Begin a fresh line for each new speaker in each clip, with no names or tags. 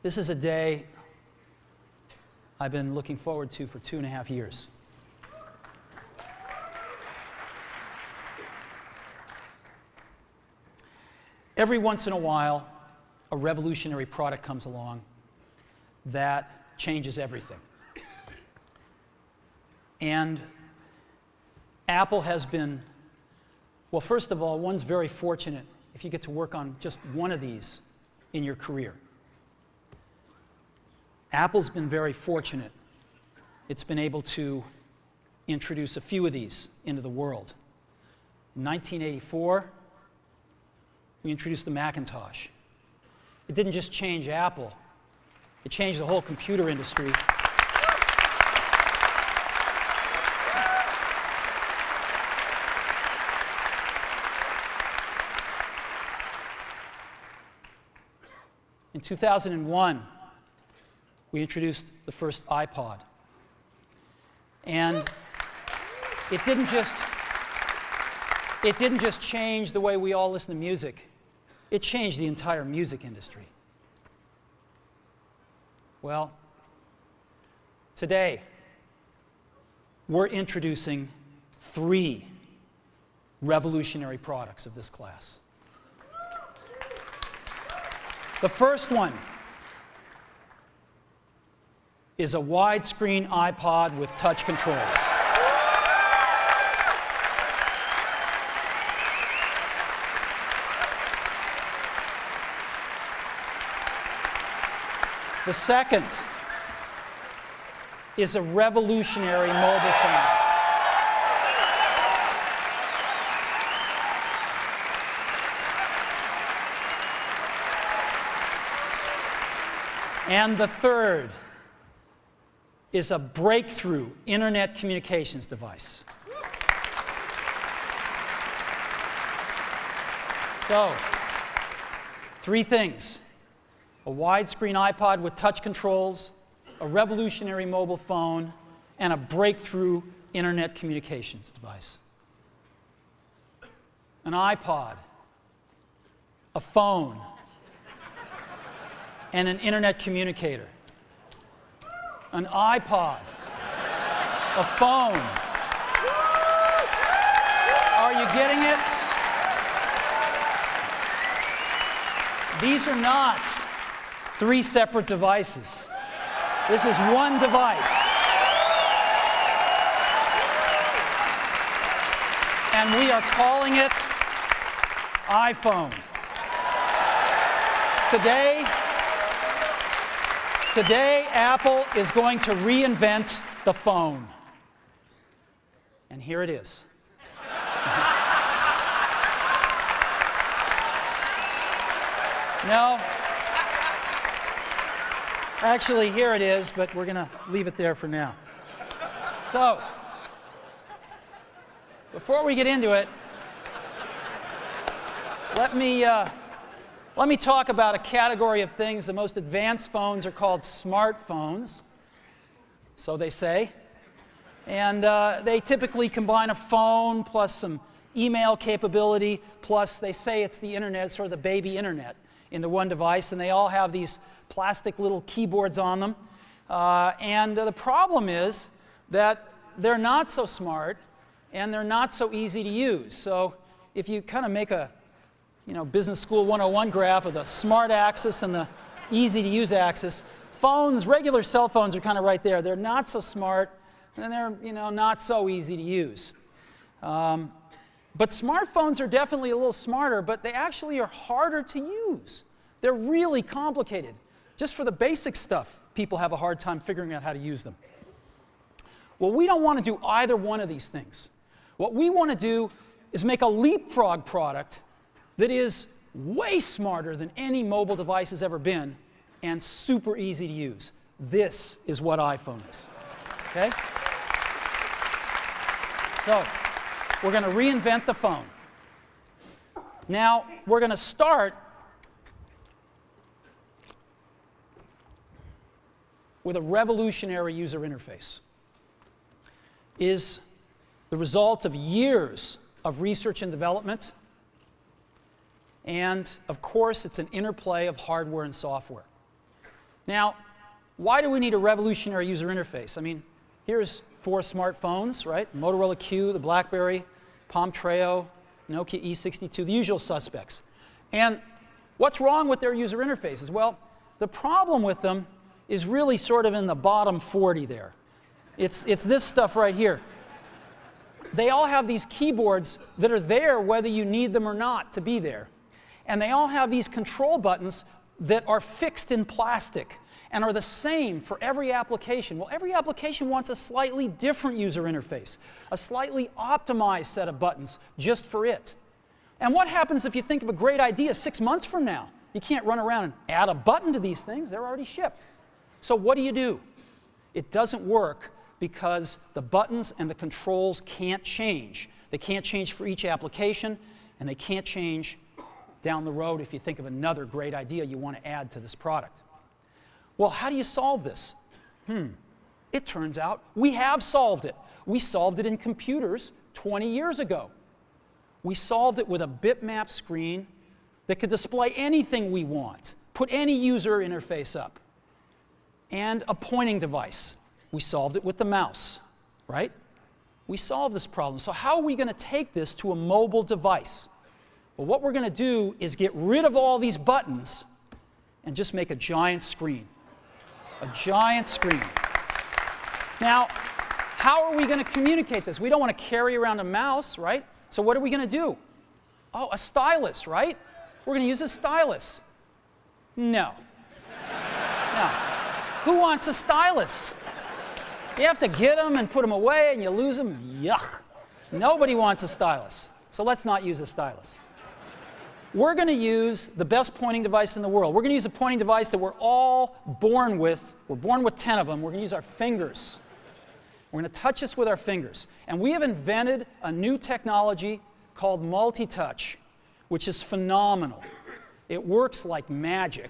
This is a day I've been looking forward to for 2.5 years. Every once in a while, a revolutionary product comes along that changes everything. And Apple has been, well, first of all, one's very fortunate if you get to work on just one of these in your career. Apple's been very fortunate. It's been able to introduce a few of these into the world. In 1984, we introduced the Macintosh. It didn't just change Apple, it changed the whole computer industry. In 2001, we introduced the first iPod. And it didn't just change the way we all listen to music. It changed the entire music industry. Well, today, we're introducing 3 revolutionary products of this class. The first one is a widescreen iPod with touch controls. The second is a revolutionary mobile phone. And the third is a breakthrough internet communications device. So, 3 things: a widescreen iPod with touch controls, a revolutionary mobile phone, and a breakthrough internet communications device. An iPod, a phone, and an internet communicator. An iPod, a phone. Are you getting it? These are not 3 separate devices. This is one device. And we are calling it iPhone. Today, Apple is going to reinvent the phone. And here it is. No. Actually, here it is, but we're going to leave it there for now. So, before we get into it, let me talk about a category of things. The most advanced phones are called smartphones, so they say. And they typically combine a phone plus some email capability, plus they say it's the internet, sort of the baby internet, into one device. And they all have these plastic little keyboards on them. And the problem is that they're not so smart and they're not so easy to use. So if you kind of make a Business School 101 graph of the smart axis and the easy to use axis, phones, regular cell phones are kind of right there. They're not so smart and they're not so easy to use. But smartphones are definitely a little smarter, but they actually are harder to use. They're really complicated. Just for the basic stuff, people have a hard time figuring out how to use them. Well, we don't want to do either one of these things. What we want to do is make a leapfrog product that is way smarter than any mobile device has ever been and super easy to use. This is what iPhone is. Okay? So, we're going to reinvent the phone. Now, we're going to start with a revolutionary user interface. Is the result of years of research and development. And, of course, it's an interplay of hardware and software. Now, why do we need a revolutionary user interface? I mean, here's 4 smartphones, right? Motorola Q, the BlackBerry, Palm Treo, Nokia E62, the usual suspects. And what's wrong with their user interfaces? Well, the problem with them is really sort of in the bottom 40 there. It's this stuff right here. They all have these keyboards that are there whether you need them or not to be there. And they all have these control buttons that are fixed in plastic and are the same for every application. Well, every application wants a slightly different user interface, a slightly optimized set of buttons just for it. And what happens if you think of a great idea 6 months from now? You can't run around and add a button to these things. They're already shipped. So what do? It doesn't work because the buttons and the controls can't change. They can't change for each application, and they can't change down the road if you think of another great idea you want to add to this product. Well, how do you solve this? It turns out we have solved it. We solved it in computers 20 years ago. We solved it with a bitmap screen that could display anything we want, put any user interface up, and a pointing device. We solved it with the mouse, right? We solved this problem. So how are we going to take this to a mobile device? Well, what we're going to do is get rid of all these buttons and just make a giant screen. A giant screen. Now, how are we going to communicate this? We don't want to carry around a mouse, right? So what are we going to do? Oh, a stylus, right? We're going to use a stylus. No. No. Who wants a stylus? You have to get them and put them away and you lose them. Yuck. Nobody wants a stylus. So let's not use a stylus. We're going to use the best pointing device in the world. We're going to use a pointing device that we're all born with. We're born with 10 of them. We're going to use our fingers. We're going to touch this with our fingers. And we have invented a new technology called multi-touch, which is phenomenal. It works like magic.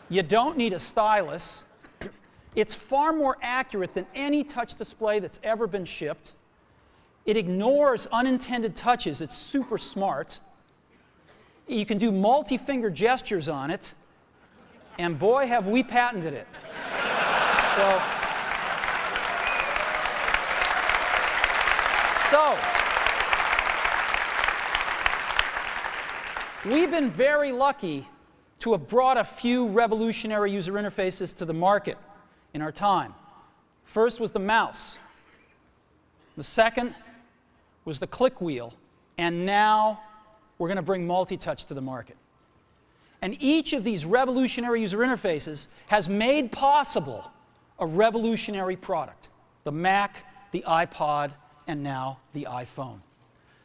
You don't need a stylus. It's far more accurate than any touch display that's ever been shipped. It ignores unintended touches. It's super smart. You can do multi-finger gestures on it. And boy, have we patented it. So, we've been very lucky to have brought a few revolutionary user interfaces to the market in our time. First was the mouse. The second was the click wheel. And now we're going to bring multi-touch to the market. And each of these revolutionary user interfaces has made possible a revolutionary product. The Mac, the iPod, and now the iPhone.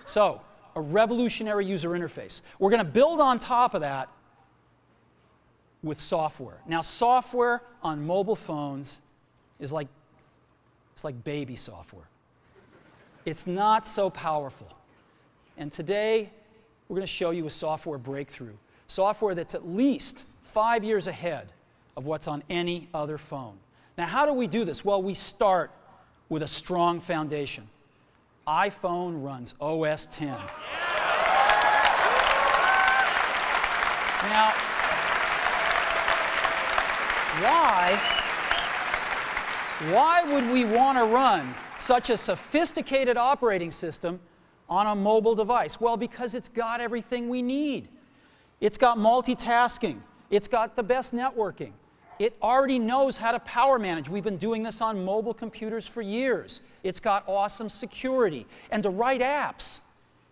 So, a revolutionary user interface. We're going to build on top of that with software. Now, software on mobile phones is like baby software. It's not so powerful. And today, we're going to show you a software breakthrough. Software that's at least 5 years ahead of what's on any other phone. Now, how do we do this? Well, we start with a strong foundation. iPhone runs OS X. Now, why would we want to run such a sophisticated operating system on a mobile device? Well, because it's got everything we need. It's got multitasking. It's got the best networking. It already knows how to power manage. We've been doing this on mobile computers for years. It's got awesome security. And to write apps,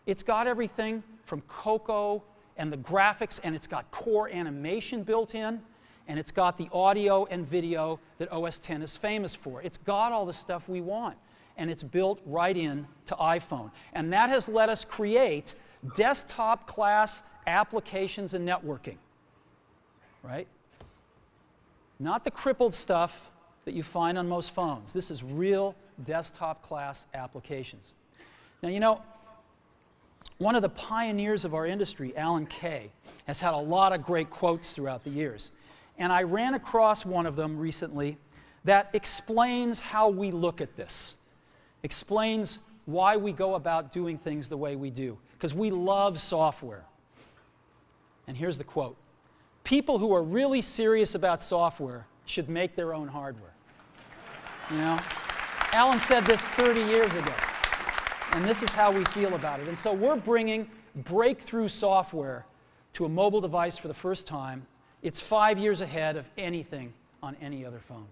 it's got everything from Cocoa and the graphics, and it's got core animation built in, and it's got the audio and video that OS X is famous for. It's got all the stuff we want, and it's built right in to iPhone. And that has let us create desktop-class applications and networking, right? Not the crippled stuff that you find on most phones. This is real desktop-class applications. Now, you know, one of the pioneers of our industry, Alan Kay, has had a lot of great quotes throughout the years. And I ran across one of them recently that explains how we look at this, explains why we go about doing things the way we do, because we love software. And here's the quote. people who are really serious about software should make their own hardware. You know? Alan said this 30 years ago, and this is how we feel about it. And so we're bringing breakthrough software to a mobile device for the first time. It's 5 years ahead of anything on any other phone.